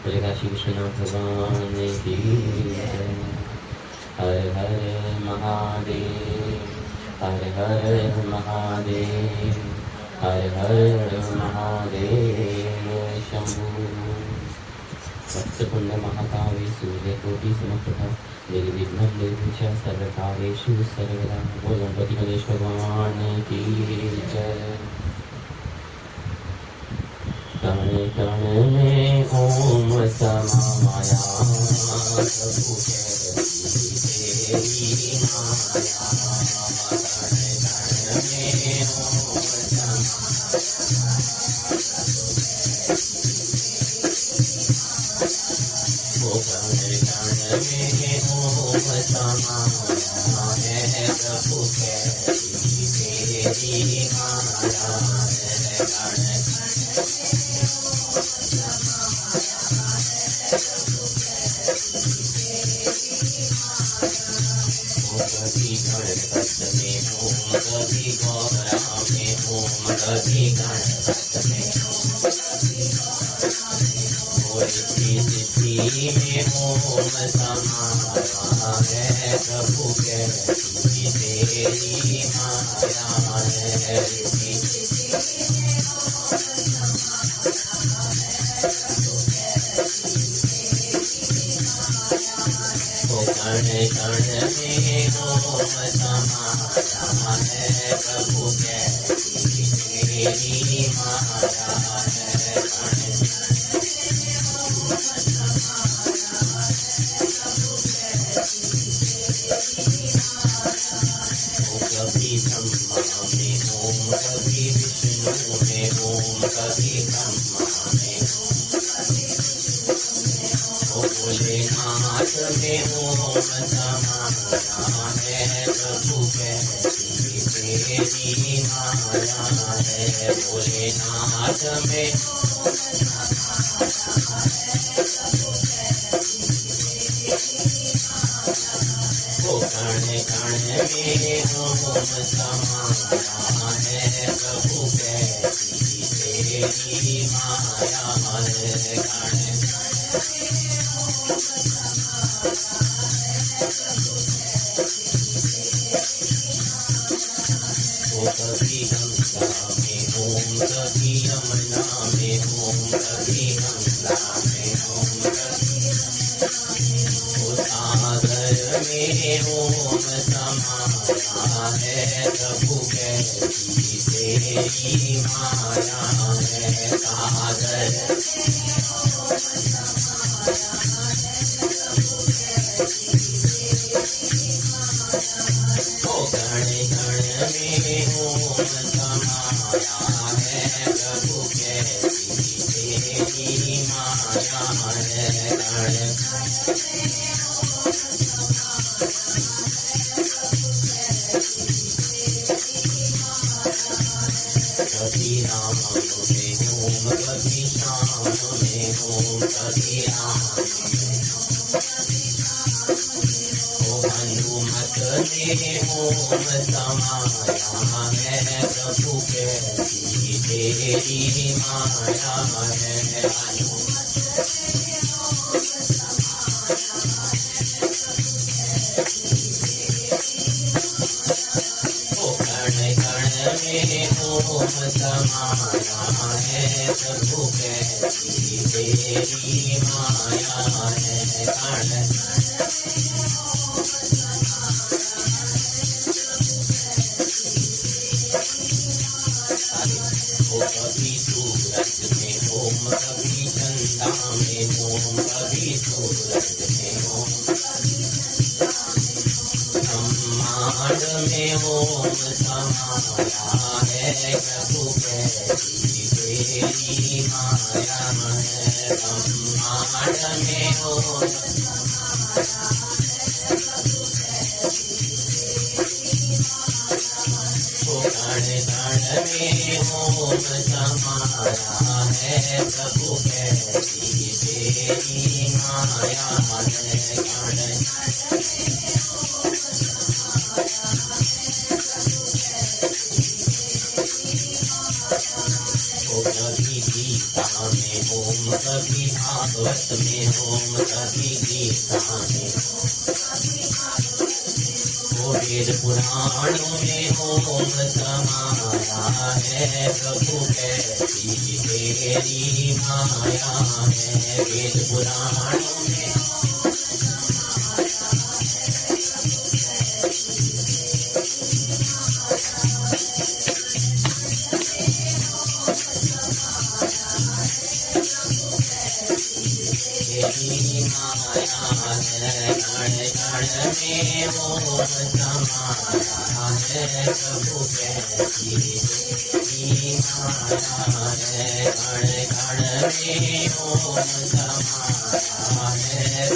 बोले काशी विश्वनाथ भगवान की जय। हर हर महादेव, हर हर महादेव, हर हर महादेव शंभु। वत्सपुण्य महाकाव्य सूर्यकोटि समप्रभा निर्विघ्नं निर्विघ्नं सर्वकार्येषु सर्वदा। बोल गणपति गणेश भगवान की जय। कण कण में ओम समाया, प्रभु कैसी तेरी माया। कण कण में ओम समाया है, प्रभु कैसी तेरी माया है। कभी गणपत में ओम, कभी गौरा में ओम, कभी गणपत में सिद्धि में ओम समाया है, प्रभु कैसी तेरी माया है। कण कण में ओम समाया है, प्रभु कैसी तेरी माया है। कभी ब्रह्मा में ओम, कभी विष्णु में ओम, कभी ब्रह्मा में भोलेनाथ में ओम समाया है, प्रभु कैसी तेरी माया है। भोलेनाथ में कण कण में ओम समाया है, प्रभु कैसी तेरी माया है। कभी गंगा में ओम, कभी यमुना में ओम, कभी गंगा में ओम, सागर में ओम समाया है, प्रभु कैसी तेरी माया है। सागर कण कण में ओम समाया है, प्रभु कैसी तेरी माया है। कभी राम में ओम, कभी श्याम में ओम, कभी राम हनुमत में ओम समाया है, प्रभु कैसी तेरी माया है। कण कण में ओम समाया है, प्रभु कैसी तेरी माया है। कभी सूरज में ओम, कभी चंदा में ओम, कभी सूरज में ओम, ब्रह्मांड में ओम समाया है, प्रभु कैसी तेरी माया है। ब्रह्मांड में ओम कण कण में ओम समाया है, प्रभु कैसी तेरी माया है। कभी गीता गीता में ओम, कभी भागवत में ओम, कभी गीता में, वेद पुराणों में ओम समाया है, प्रभु कैसी तेरी माया है। वेद पुराणों में तेरी माया है, कण कण में ओम समाया है, प्रभु कैसी तेरी माया है। कण कण में ओम समाया है,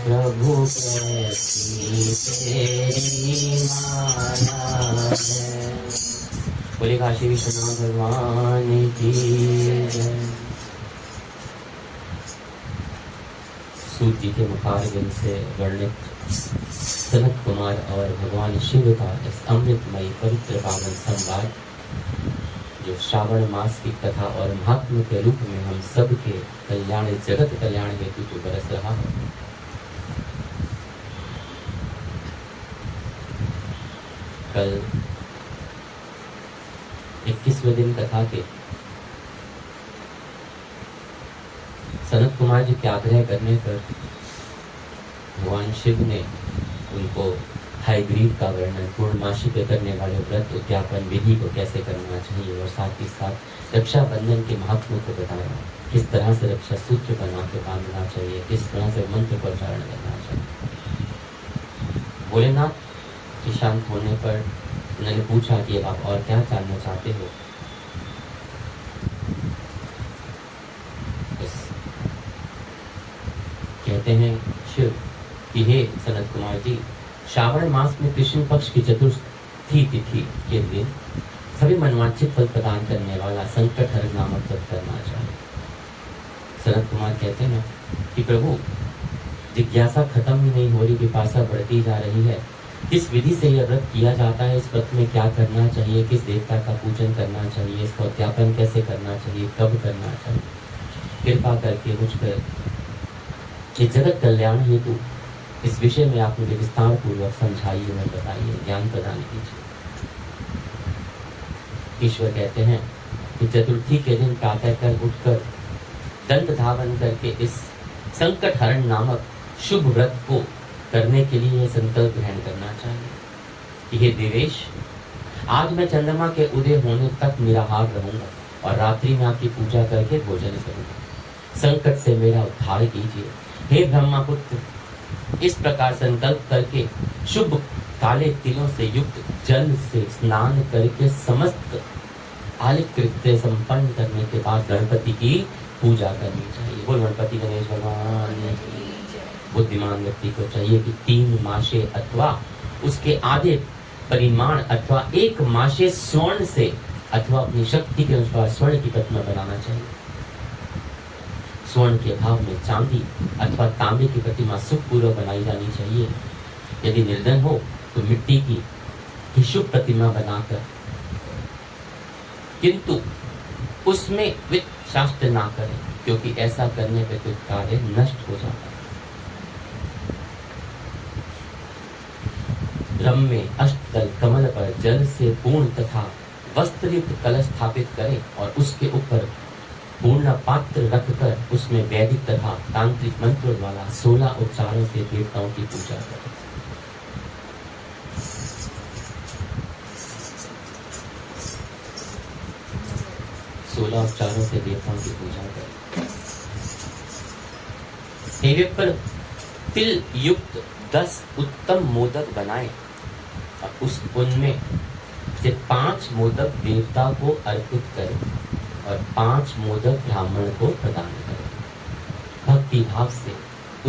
प्रभु कैसी तेरी माया है। बोले काशी विश्वनाथ भगवान की जय। सूत जी के मुखारबिंद से वर्णित सनत कुमार और भगवान शिव का इस अमृतमयी पवित्र पावन संवाद, जो श्रावण मास की कथा और महात्म के रूप में हम सब के कल्याण, जगत कल्याण हेतु जो बरस रहा है। कल 21वें दिन कथा के सनत कुमार जी के आग्रह करने पर भगवान शिव ने उनको हयग्रीव का वर्णन, पूर्णमासी पे करने वाले व्रत उद्यापन विधि को कैसे करना चाहिए और साथ ही साथ रक्षाबंधन के महत्व को बताया, किस तरह से रक्षा सूत्र बना के बांधना चाहिए, किस तरह से मंत्र को उच्चारण करना चाहिए। भोलेनाथ के शांत होने पर उन्होंने पूछा कि अब आप और क्या जानना चाहते हो। कहते हैं शिव कि हे सनत कुमार जी, श्रावण मास में कृष्ण पक्ष की चतुर्थी तिथि के दिन सभी मनवांछित फल प्रदान करने वाला संकट हर नामक व्रत करना चाहिए। सनत कुमार कहते हैं कि प्रभु, जिज्ञासा खत्म ही नहीं हो रही, पिपासा बढ़ती जा रही है। किस विधि से यह व्रत किया जाता है, इस व्रत में क्या करना चाहिए, किस देवता का पूजन करना चाहिए, इसका उद्यापन कैसे करना चाहिए, कब करना चाहिए। कृपा करके मुझ पर ये जगत कल्याण हेतु इस विषय में आप मुझे विस्तार पूर्वक समझाइए, मैं बताइए, ज्ञान प्रदान कीजिए। ईश्वर कहते हैं कि चतुर्थी के दिन प्रातः कर उठकर दंड धावन करके इस संकट हरण नामक शुभ व्रत को करने के लिए यह संकल्प ग्रहण करना चाहिए। ये देवेश, आज मैं चंद्रमा के उदय होने तक निराहार रहूंगा और रात्रि में आपकी पूजा करके भोजन करूंगा। संकट से मेरा उद्धार कीजिए। हे ब्रह्मपुत्र, इस प्रकार संकल्प करके शुभ काले तिलों से युक्त जल से स्नान करके समस्त आलिक कृत्य संपन्न करने के बाद गणपति की पूजा करनी चाहिए। बोल गणपति गणेश भगवान। बुद्धिमान व्यक्ति को चाहिए कि 3 माशे अथवा उसके आधे परिमाण अथवा 1 माशे स्वर्ण से अथवा अपनी शक्ति के अनुसार स्वर्ण की प्रतिमा बनाना चाहिए। स्वर्ण के अभाव में चांदी अथवा तांबे की प्रतिमा सुखपूर्वक बनाई जानी चाहिए। यदि निर्धन हो तो मिट्टी की शुभ प्रतिमा बनाकर, किंतु उसमें वित्त शास्त्र ना करें, क्योंकि ऐसा करने पर कोई कार्य नष्ट हो जाता है। ब्रह्म में अष्टदल कमल पर जल से पूर्ण तथा वस्त्रयुक्त कलश स्थापित करें और उसके ऊपर पूर्ण पात्र रखकर उसमें वैदिक तथा तांत्रिक मंत्रों द्वारा 16 उपचारों से देवताओं की पूजा करें। उपचारों से देवताओं की पूजा करें। देवी पर तिल युक्त 10 उत्तम मोदक बनाएं और उस उनमें से 5 मोदक देवता को अर्पित करें और 5 मोदक ब्राह्मण को प्रदान करें। भक्ति भाव से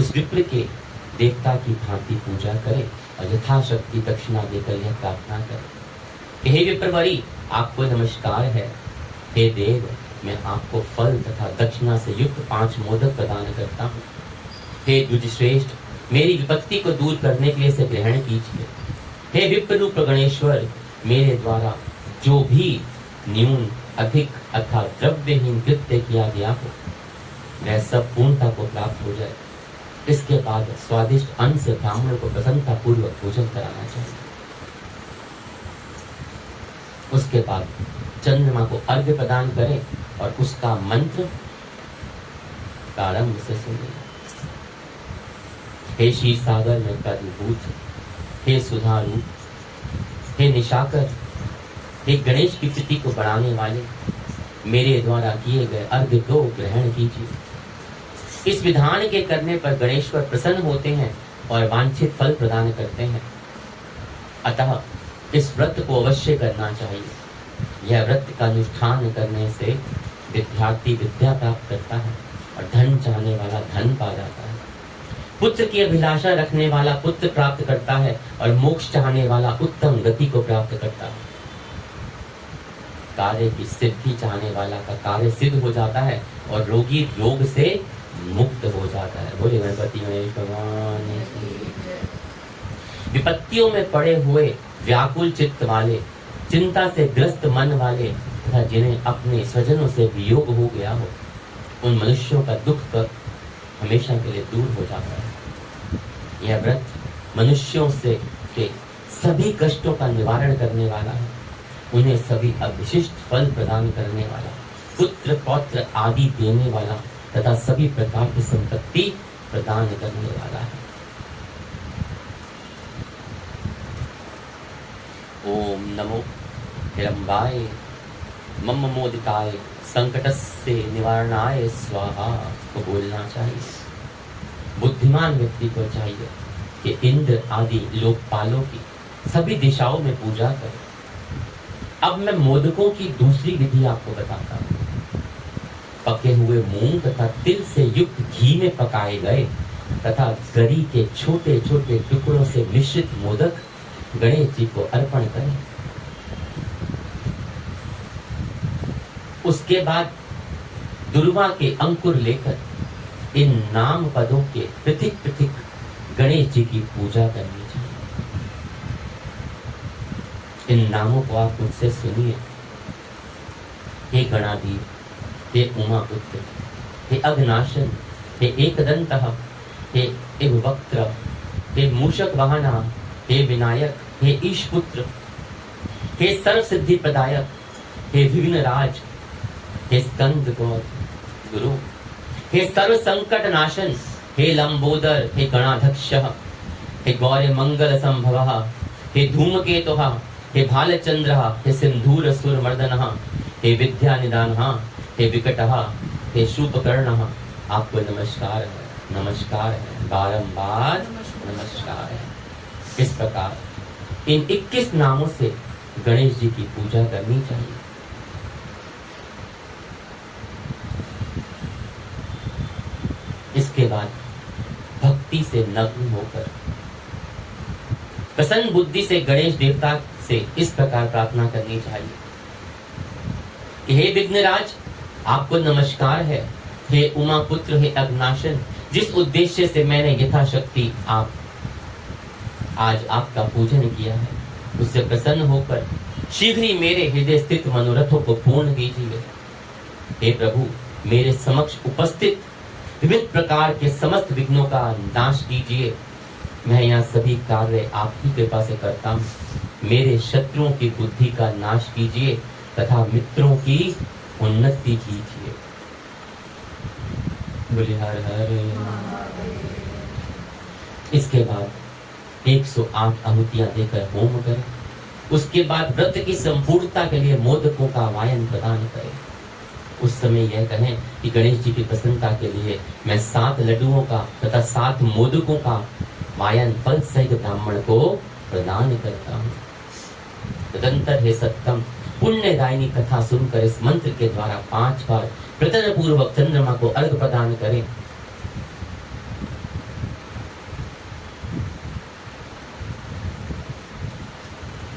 उस विप्र के देवता की भांति पूजा करें और यथाशक्ति दक्षिणा देकर यह प्रार्थना करें। हे विप्रवरी, आपको नमस्कार है। हे देव, मैं आपको फल तथा दक्षिणा से युक्त 5 मोदक प्रदान करता हूँ। हे द्विजश्रेष्ठ, मेरी विपत्ति को दूर करने के लिए इसे ग्रहण कीजिए। हे विप्ररूप गणेश्वर, मेरे द्वारा जो भी न्यून अधिक अथवा द्रव्यहीन कृत्य किया गया हो वह सब पूर्णता को प्राप्त हो जाए। इसके बाद स्वादिष्ट अन्न से ब्राह्मण को प्रसन्नता पूर्वक भोजन कराना चाहिए। उसके बाद चंद्रमा को अर्घ्य प्रदान करें और उसका मंत्र प्रारंभ से सुने। हे क्षीर सागर में पद्मभूत, हे सुधारू, हे निशाकर, हे गणेश की प्रीति को बढ़ाने वाले, मेरे द्वारा किए गए अर्घ्य को ग्रहण कीजिए। इस विधान के करने पर गणेश्वर प्रसन्न होते हैं और वांछित फल प्रदान करते हैं। अतः इस व्रत को अवश्य करना चाहिए। यह व्रत का अनुष्ठान करने से विद्यार्थी विद्या प्राप्त करता है और धन चाहने वाला धन पा जाता है। पुत्र की अभिलाषा रखने वाला पुत्र प्राप्त करता है और मोक्ष चाहने वाला उत्तम गति को प्राप्त करता है। कार्य की सिद्धि चाहने वाला का कार्य सिद्ध हो जाता है और रोगी रोग से मुक्त हो जाता है। बोले गणपति गणेश भगवान की। विपत्तियों में पड़े हुए व्याकुल चित्त वाले, चिंता से ग्रस्त मन वाले तथा जिन्हें अपने स्वजनों से वियोग हो गया हो, उन मनुष्यों का दुख कर हमेशा के लिए दूर हो जाता है। यह व्रत मनुष्यों से के सभी कष्टों का निवारण करने वाला है। उन्हें सभी अविशिष्ट फल प्रदान करने वाला, पुत्र पौत्र आदि देने वाला तथा सभी प्रकार की संपत्ति प्रदान करने वाला है। ओम नमो हिरंबाय मम मोदिकाय संकटस्य निवारणाय स्वाहा को बोलना चाहिए। बुद्धिमान व्यक्ति को चाहिए कि इंद्र आदि लोकपालों की सभी दिशाओं में पूजा करे। अब मैं मोदकों की दूसरी विधि आपको बताता हूँ। पके हुए मूंग तथा तिल से युक्त घी में पकाए गए तथा गरी के छोटे छोटे टुकड़ों से मिश्रित मोदक गणेश जी को अर्पण करें। उसके बाद दुर्वा के अंकुर लेकर इन नाम पदों के पृथक पृथक गणेश जी की पूजा करनी चाहिए। इन नामों को आप मुझसे सुनिए। हे गणाधीश, हे उमापुत्र, हे अघनाशन, हे एकदंतः, हे इववक्त्र, हे मूषक वाहना, हे विनायक, हे ईशपुत्र, हे सर्व सिद्धि प्रदायक, हे विघ्नराज, हे स्कंद गुरु, हे सर्व संकट नाशन, हे लंबोदर, हे गणाध्यक्ष, हे गौर्य मंगल संभव, हे धूमकेतु, हे भालचंद्र, हे सिंधूर सुर मर्दन, हे विद्या निदान, हे विकट, हे शूपकर्ण, आपको नमस्कार है, नमस्कार है, बारंबार नमस्कार है। इस प्रकार इन 21 नामों से गणेश जी की पूजा करनी चाहिए। इसके बाद भक्ति से नग्न होकर प्रसन्न बुद्धि से गणेश देवता से इस प्रकार प्रार्थना करनी चाहिए कि हे विघ्नराज, आपको नमस्कार है। हे उमा पुत्र, हे अग्नाशन, जिस उद्देश्य से मैंने यथाशक्ति आज आपका पूजन किया है, उससे प्रसन्न होकर शीघ्र ही मेरे हृदय स्थित मनोरथों को पूर्ण कीजिए। हे प्रभु, मेरे समक्ष उपस्थित विविध प्रकार के समस्त विघ्नों का नाश कीजिए। मैं यहाँ सभी कार्य आपकी कृपा से करता हूँ। मेरे शत्रुओं की बुद्धि का नाश कीजिए तथा मित्रों की उन्नति कीजिए। बोले हर हर। इसके बाद 108 आहुतियां देकर होम करें। उसके बाद व्रत की संपूर्णता के लिए मोदकों का वायन प्रदान करें। उस समय यह कहें कि गणेश जी की प्रसन्नता के लिए मैं 7 लड्डुओं का तथा 7 मोदकों का वायन फल सहित ब्राह्मण को प्रदान करता हूँ। तदंतर हे सत्तम, पुण्यदायिनी कथा सुनकर इस मंत्र के द्वारा 5 बार प्रतन पूर्वक चंद्रमा को अर्घ प्रदान करें।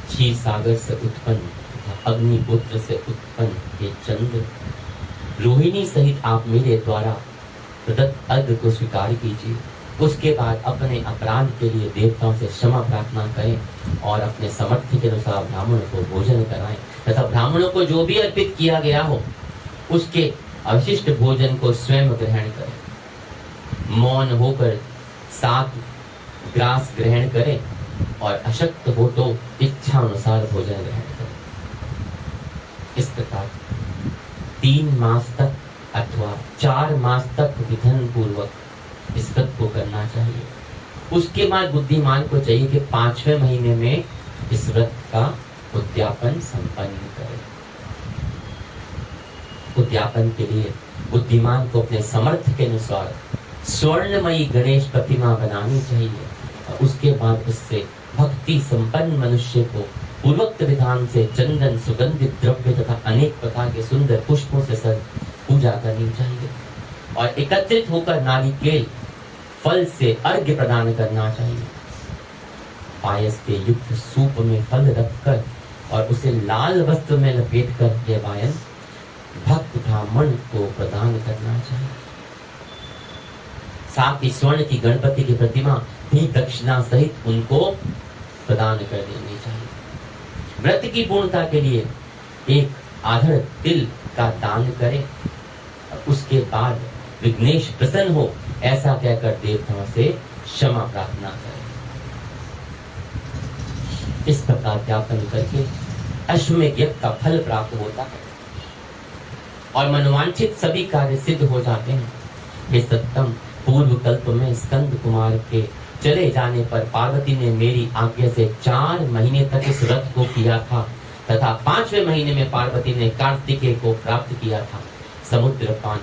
क्षीर सागर से उत्पन्न तथा अग्निपुत्र से उत्पन्न हे चंद्र, रोहिणी सहित आप मेरे द्वारा प्रदत्त अर्घ को स्वीकार कीजिए उसके बाद अपने अपराध के लिए देवताओं से क्षमा प्रार्थना करें और अपने सामर्थ्य के अनुसार ब्राह्मणों को भोजन कराएं तथा ब्राह्मणों को जो भी अर्पित किया गया हो उसके अवशिष्ट भोजन को स्वयं ग्रहण करें। मौन होकर 7 ग्रास ग्रहण करें और अशक्त हो तो इच्छा अनुसार भोजन ग्रहण करें। इस प्रकार 3 मास तक अथवा 4 मास तक विधन पूर्वक इस व्रत को करना चाहिए। उसके बाद बुद्धिमान को चाहिए कि 5वें महीने में इस व्रत का उद्यापन संपन्न करे। उद्यापन के लिए बुद्धिमान को अपने सामर्थ्य के अनुसार स्वर्णमयी गणेश प्रतिमा बनानी चाहिए और उसके बाद उससे भक्ति संपन्न मनुष्य को पूर्वोक्त विधान से चंदन, सुगंधित द्रव्य तथा अनेक प्रकार के सुंदर पुष्पों से सर पूजा करनी चाहिए और एकत्रित होकर नारिकेल फल से अर्घ्य प्रदान करना चाहिए। पायस के युक्त सूप में फल रखकर और उसे लाल वस्त्र में लपेटकर यह वायन भक्त ब्राह्मण को प्रदान करना चाहिए। साथ ही स्वर्ण की गणपति की प्रतिमा भी दक्षिणा सहित उनको प्रदान कर देनी चाहिए। व्रत की पूर्णता के लिए 1 आधड़ तिल का दान करें और उसके बाद विघ्नेश प्रसन्न हो ऐसा कहकर देवताओं से क्षमा प्रार्थना करें। इस प्रकार ज्ञापन करके अश्वमेध यज्ञ का फल प्राप्त होता है और मनोवांछित सभी कार्य सिद्ध हो जाते हैं। हे सत्तम, पूर्व कल्प में स्कंद कुमार के चले जाने पर पार्वती ने मेरी आज्ञा से 4 महीने तक इस व्रत को किया था तथा 5वें महीने में पार्वती ने कार्तिकेय को प्राप्त किया था। समुद्र पान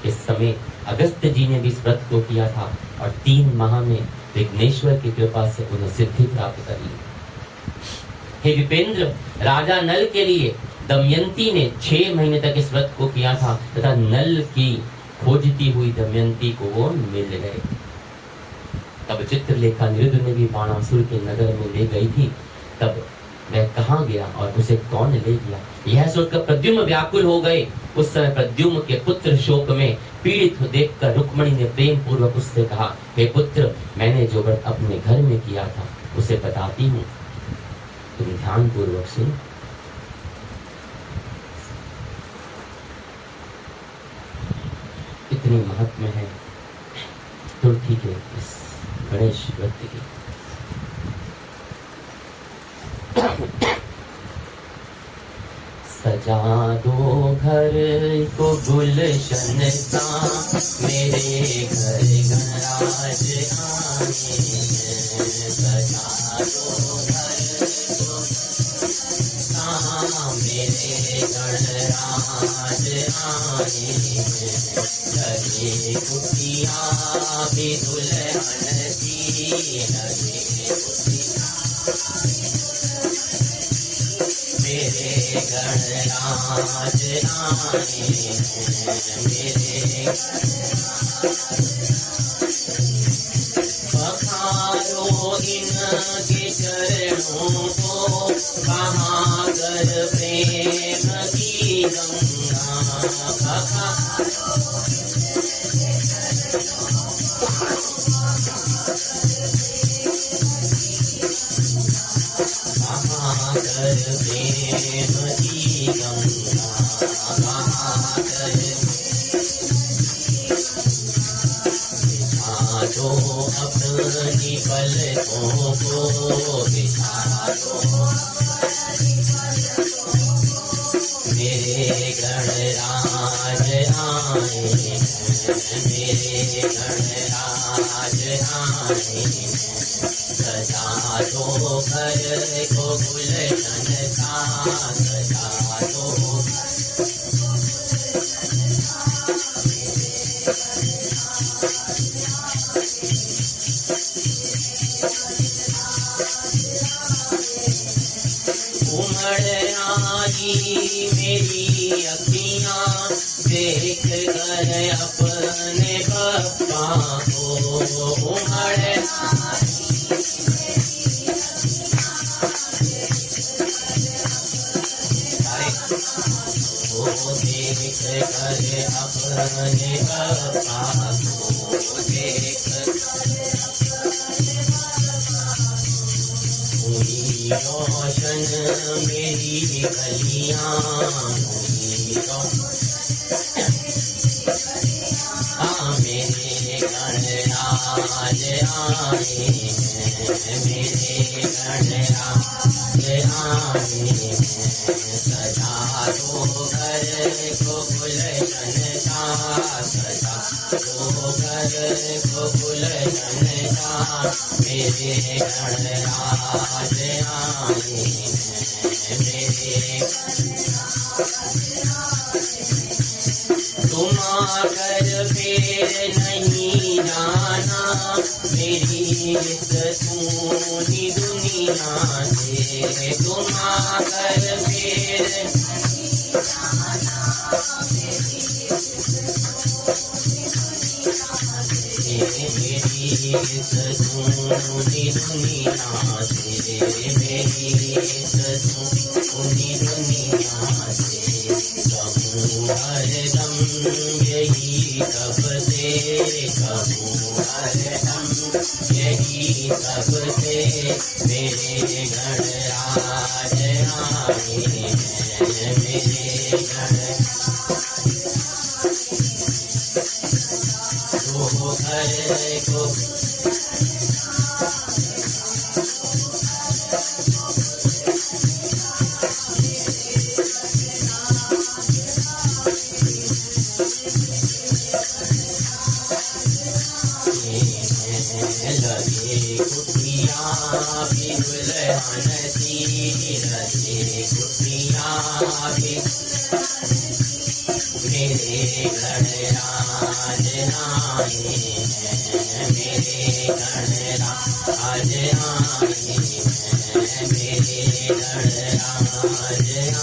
के समय अगस्त्य जी ने भी इस व्रत को किया था और 3 माह में विघ्नेश्वर की कृपा से उन्हें सिद्धि प्राप्त कर ली। हे विपेंद्र, राजा नल के लिए दमयंती ने 6 महीने तक इस व्रत को किया था तथा नल की खोजती हुई दमयंती को वो मिल गए। तब चित्रलेखा निरुद्ध ने भी बाणासुर के नगर में ले गई थी। तब वह कहाँ गया और उसे कौन ले गया, यह सोचकर प्रद्युम्न व्याकुल हो गए। उस समय प्रद्युम्न के पुत्र शोक में पीड़ित देखकर रुक्मणी ने प्रेम पूर्वक उससे कहा, हे पुत्र, मैंने जो व्रत अपने घर में किया था उसे बताती हूँ, तुम ध्यान पूर्वक सुन। इतनी महत्व है तुलसी के इस गणेश व्रत की। सजा दो घर को गुलशन सा, मेरे घर गणराज आए। सजा दो घर को सा, मेरे गणराज आए। लगे कुटिया भी दुल्हन सी, लगे मेरे गणराज आए। मेरे पखारो इनके चरणों को, बहाकर प्रेम की गंगा। बहाकर प्रेम की गंगा, बहाकर बिछा दो अपनी पलकों को, बिछा दो मेरे गणराज आए। मेरे गणराज आए। सजा दो घर को गुलशन सा, सजा दो उमड़ आई मेरी अखियाँ, देख कर अपने पप्पा को। उमड़ देख कर अपने पप्पा को, देख हुई रोशन मेरी गलियां, मेरे गणराज आए हैं, मेरे गणराज आए हैं, सजा दो घर को गुलशन का, सजा दो घर को गुलशन का, मेरे गणराज आए हैं, मेरे तुम आकर फिर नहीं जाना मेरी इस सूनी दुनिया से, तुम आकर फिर मेरी इस सूनी दुनिया से, मेरी इस सूनी दुनिया से, कहूँ हरदम यही सबसे, कहूँ हरदम यही सबसे, मेरे गणराज आए हैं, मेरे गण तो घर को लगे कुटिया भी दुल्हन सी, लगे कुटिया भी मेरे गणराज आए हैं, मेरे गणराज आए हैं, मेरे गणराज आए हैं,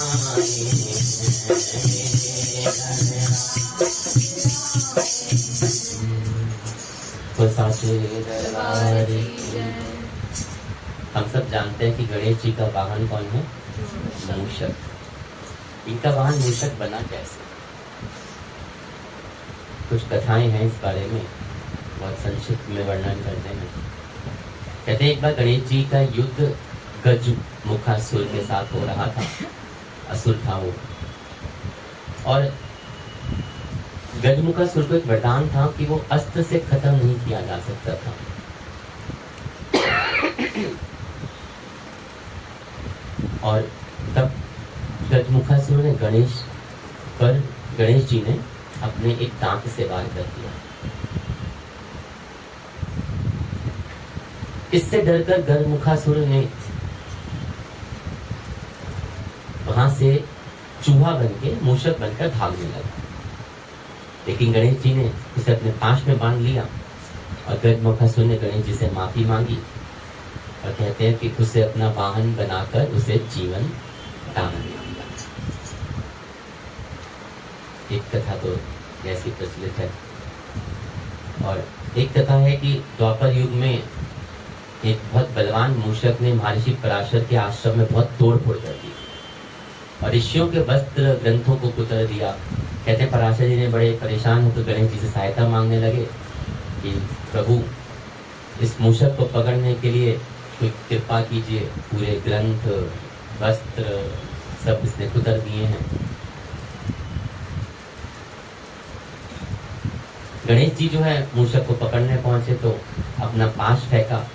मेरे दरबार। हम सब जानते हैं कि गणेश जी का वाहन कौन है? मूषक। इनका वाहन मूषक बना कैसे? कुछ कथाएं हैं इस बारे में, बहुत संक्षिप्त में वर्णन करते हैं। कहते हैं एक बार गणेश जी का युद्ध गजमुखासुर के साथ हो रहा था। असुर था वो, और गजमुखासुर को एक वरदान था कि वो अस्त्र से खत्म नहीं किया जा सकता था। और तब गजमुखासुर ने गणेश जी ने अपने एक दांत से वार कर दिया। इससे डरकर गजमुखासुर ने वहां से चूहा बनके, मूषक बनकर भागने लगा। लेकिन गणेश जी ने उसे अपने पाश में बांध लिया, और गजमुखासुर ने गणेश जी से माफी मांगी, और कहते हैं कि उसे अपना वाहन बनाकर उसे जीवन दान दिया। एक कथा तो ऐसी प्रचलित है। और एक कथा है कि द्वापर युग में एक बहुत बलवान मूषक ने महर्षि पराशर के आश्रम में बहुत तोड़फोड़ कर दी, और ऋषियों के वस्त्र ग्रंथों को कुतर दिया। कहते पराशर जी ने बड़े परेशान होकर गणेश जी से सहायता मांगने लगे कि प्रभु, इस मूषक को पकड़ने के लिए कोई कृपा कीजिए, पूरे ग्रंथ वस्त्र सब इसने कुतर दिए हैं। गणेश जी जो है मूषक को पकड़ने पहुंचे तो अपना पाश फेंका,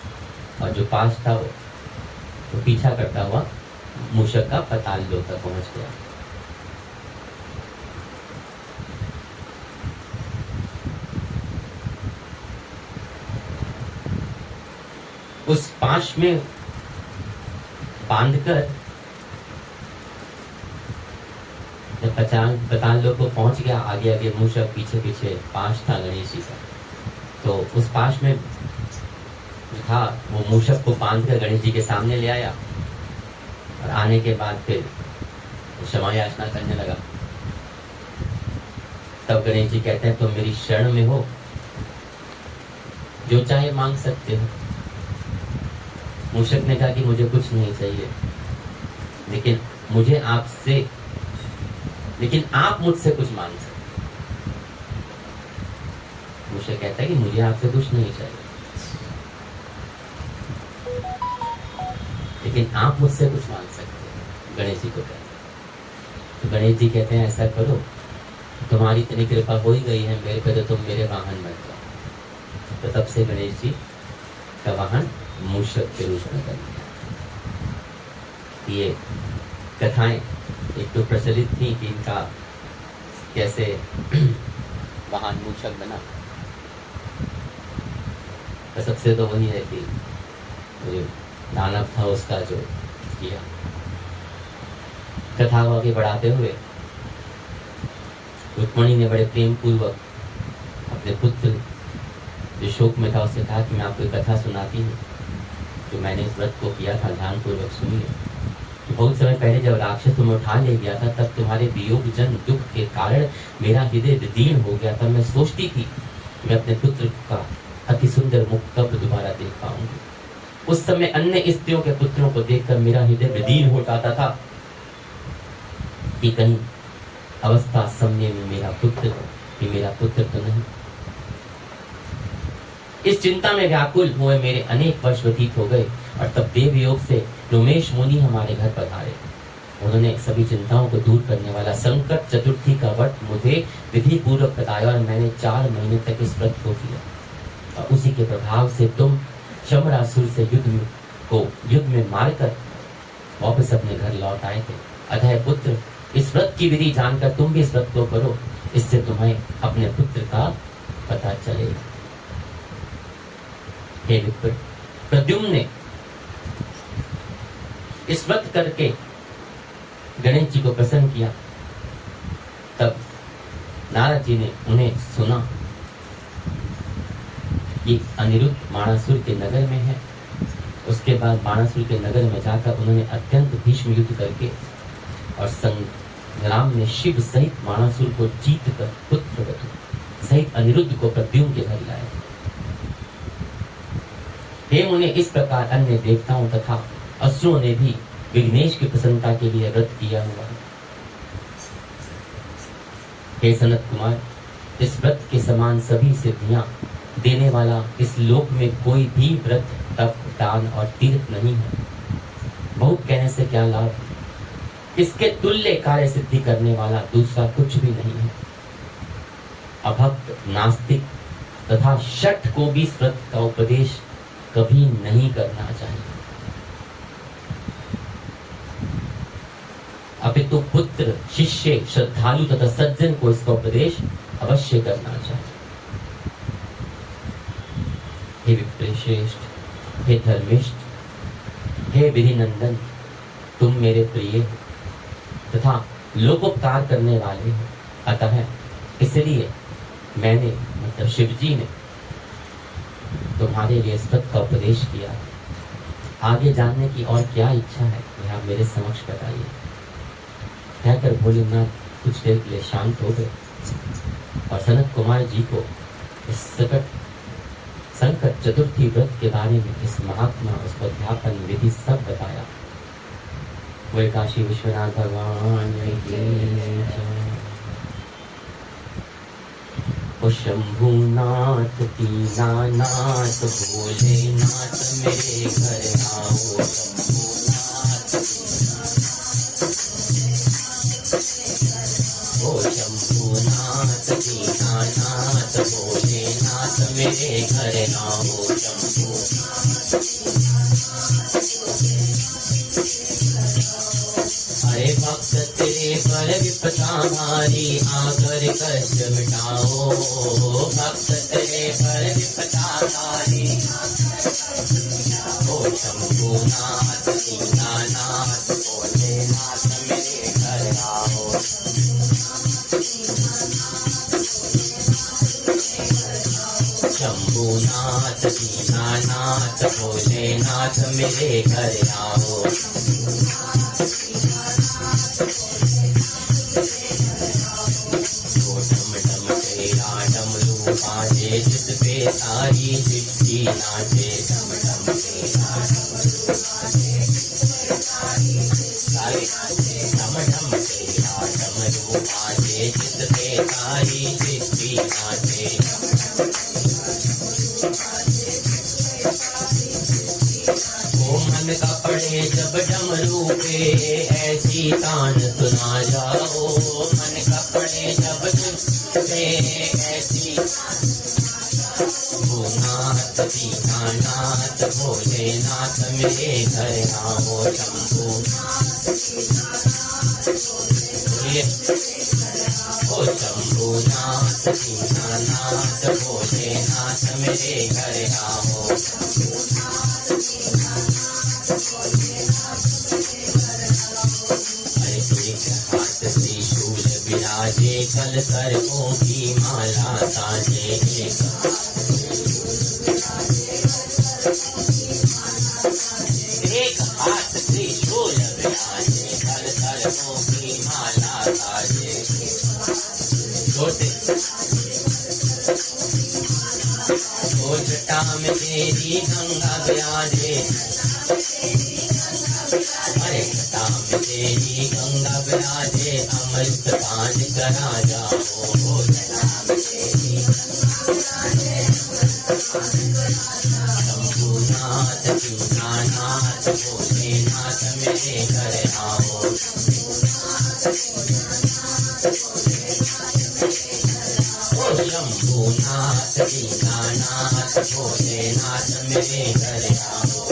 और जो पाश था वो तो पीछा करता हुआ मूषक का पताल लोक तक पहुंच गया। उस पाश में बांधकर जब पताल लोक को पहुंच गया, आगे आगे मूषक, पीछे पीछे पाश था गणेश जी का। तो उस पाश में था वो मूषक को बांधकर गणेश जी के सामने ले आया, और आने के बाद फिर क्षमा याचना करने लगा। तब गणेश जी कहते हैं तुम मेरी शरण में हो, जो चाहे मांग सकते हो। मूषक ने कहा कि मुझे कुछ नहीं चाहिए, लेकिन आप मुझसे कुछ मांग सकते। मूषक कहता है कि मुझे आपसे कुछ नहीं चाहिए, लेकिन आप मुझसे कुछ मांग सकते हैं। गणेश जी को कहते हैं। तो गणेश जी कहते हैं ऐसा करो, तुम्हारी इतनी कृपा हो ही गई है मेरे पे, तो तुम मेरे वाहन बन जाओ। तो तब से गणेश जी का वाहन मूषक के रूप में बन गया। ये कथाएं एक तो प्रचलित थी कि इनका कैसे वाहन मूषक बना, तो सबसे तो वही है कि जो दानव था उसका जो किया। कथा को आगे बढ़ाते हुए रुक्मणी ने बड़े प्रेम पूर्वक अपने पुत्र जो शोक में था उससे कहा कि मैं आपको एक कथा सुनाती हूँ जो मैंने इस व्रत को किया था, ध्यान पूर्वक सुनिए। बहुत समय पहले जब राक्षस तुम्हें उठा ले गया था, तब तुम्हारे वियोग जन दुख के कारण मेरा हृदय विदीर्ण हो गया था। मैं सोचती थी मैं अपने पुत्र का अति सुंदर मुख कब दोबारा देख पाऊंगी। उस समय अन्य स्त्रियों के पुत्रों को देखकर मेरा हृदय विदीर्ण हो जाता था कि कहीं अवस्था समय में मेरा पुत्र तो नहीं। इस चिंता में व्याकुल हुए मेरे अनेक वर्ष व्यतीत हो गए, और तब देव योग से रोमेश मुनि हमारे घर पधारे। उन्होंने सभी चिंताओं को दूर करने वाला संकट चतुर्थी का व्रत मुझे विधि पूर्वक बताया, और मैंने 4 महीने तक इस व्रत को किया, और उसी के प्रभाव से तुम शमरासुर से युद्ध में मारकर वापस अपने घर लौट आए थे। अतः पुत्र, इस व्रत की विधि जानकर तुम भी इस व्रत को करो, इससे तुम्हें अपने पुत्र का पता चलेगा। हे विप्र, प्रद्युम्न ने इस व्रत करके गणेश जी को प्रसन्न किया। तब नारद जी ने उन्हें सुना कि अनिरुद्ध बाणासुर के नगर में है। उसके बाद बाणासुर के नगर में जाकर उन्होंने अत्यंत भीष्म युद्ध करके और संग्राम में शिव सहित बाणासुर को जीत कर पुत्र सहित अनिरुद्ध को प्रद्युम्न के घर लाया। हे मुने, इस प्रकार अन्य देवताओं तथा असुरों ने भी विघ्नेश की प्रसन्नता के लिए व्रत किया हुआ है। हे सनत कुमार, इस व्रत के समान सभी सिद्धियां देने वाला इस लोक में कोई भी व्रत, तप, दान और तीर्थ नहीं है। बहुत कहने से क्या लाभ, इसके तुल्य कार्य सिद्धि करने वाला दूसरा कुछ भी नहीं है। अभक्त, नास्तिक तथा शठ को भी इस व्रत का उपदेश कभी नहीं करना चाहिए, अपितु पुत्र, शिष्य, श्रद्धालु तथा सज्जन को इसका उपदेश अवश्य करना चाहिए। हे विप्रेश्रेष्ठ, हे धर्मिष्ठ, हे विधि नंदन, तुम मेरे प्रिय तथा लोकोपकार करने वाले हो। अतः इसलिए मैंने, मतलब शिव जी ने तुम्हारे लिए इस व्रत का उपदेश किया। आगे जानने की और क्या इच्छा है, यह आप मेरे समक्ष बताइए। कहकर भोलेनाथ कुछ देर के लिए शांत हो गए और सनत कुमार जी को इस संकट चतुर्थी व्रत के बारे में, इस महात्मा, उसको अध्यापन विधि सब बताया। वही काशी विश्वनाथ भगवान ओ शंभुनाथ, दीनानाथ, भोलेनाथ मेरे घर आओ। ओ शंभुनाथ, दीनानाथ, भोलेनाथ मेरे घर आओ। अरे भक्त तेरे पर विपदा भारी, आकर कष्ट मिटाओ। भक्त तेरे पर विपदा भारी, ओ शंभुनाथ, दीनानाथ, भोलेनाथ मेरे घर आओ। शंभुनाथ, दीनानाथ, भोलेनाथ मेरे घर आओ। बाजे जिस पे तारी चिट्ठी नाचे, डम डम तेरा डम डम तेरा डमरू बाजे जिस पे तारी चिट्ठी नाचे। जब डमरू पे ऐसी तान सुना जाओ, मन कपड़े जब पे ऐसी नाथ दीनानाथ भोलेनाथ मेरे घर आओ शंभू। ओ शंभुनाथ दीनानाथ भोलेनाथ मेरे घर आओ। हाथ त्रिशूल विराजे कल सर्पों की माला साजे, एक हाथ त्रिशूल विराजे कल सर्पों की माला साजे। जटा में तेरी गंगा विराजे, अरे जटा में तेरी गंगा विराजे अमृत पान करा जाओ। शंभुनाथ दीनानाथ भोलेनाथ मेरे घर आओ। शंभुनाथ दीनानाथ भोलेनाथ मेरे घर आओ।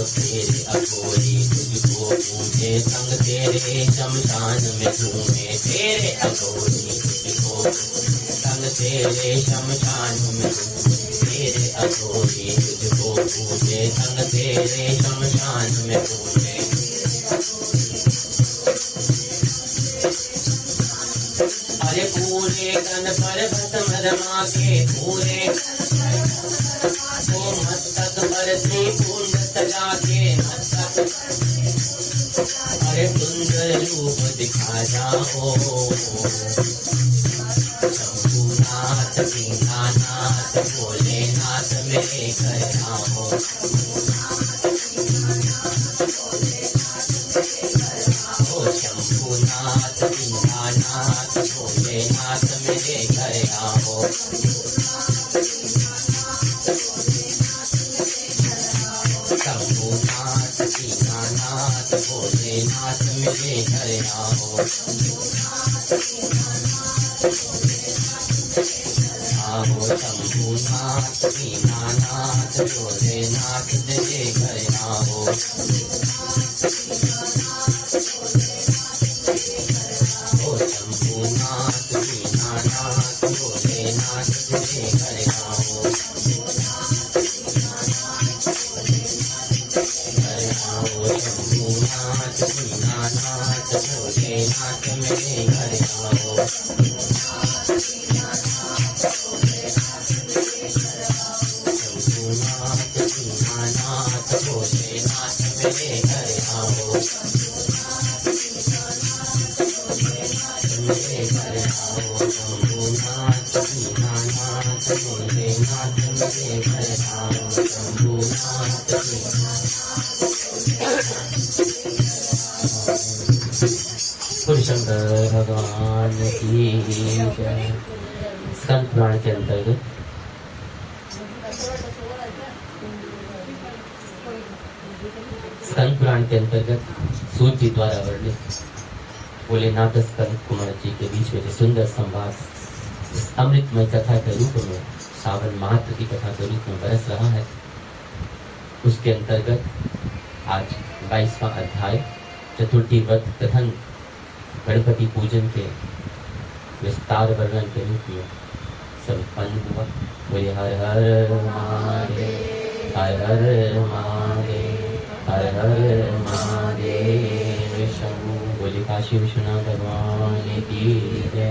तेरे अघोरी तुझको पूजे संग तेरे शमशान में झूमे, तेरे अघोरी तुझको संग तेरे शमशान में झूमे, तेरे अघोरी तुझको पूजे संग तेरे शमशान में झूमे। अरे पूरे तन पर भस्म रमा के पूरे मस्तक पर त्रिपुंड सजा के मस्तक, अरे सुंदर रूप दिखा जाओ। शंभुनाथ दीनानाथ भोलेनाथ मेरे घर आओ। ओ शंभुनाथ दीनानाथ भोलेनाथ मेरे घर आओ। शंभुनाथ दीनानाथ भोलेनाथ मेरे घर आओ। आओ शंभुनाथ दीनानाथ भोलेनाथ मेरे घर आओ। ओ शंभुनाथ दीनानाथ भोलेनाथ मेरे घर आओ। शंभुनाथ दीनानाथ भोलेनाथ मेरे घर आओ। शंभुनाथ दीनानाथ भोलेनाथ मेरे घर आओ। मेरे घर आओ। शंभुनाथ दीनानाथ भोलेनाथ मेरे घर आओ। शंभुनाथ शंकर भगवान की जय। स्कंद पुराण के अंतर्गत सूत जी द्वारा वर्णित भोलेनाथ स्कंद कुमार जी के बीच में जो सुंदर संवाद इस अमृतमय कथा के रूप में सावन मात्र की कथा के रूप में बरस रहा है, उसके अंतर्गत आज 22वां अध्याय चतुर्थी व्रत कथन गणपति पूजन के विस्तार वर्णन के रूप में संपन्न हुआ। बोले हर हर महादेव, हर हर महादेव, हर हर महादेव शंभु। बोले काशी विश्वनाथ भगवान की जय।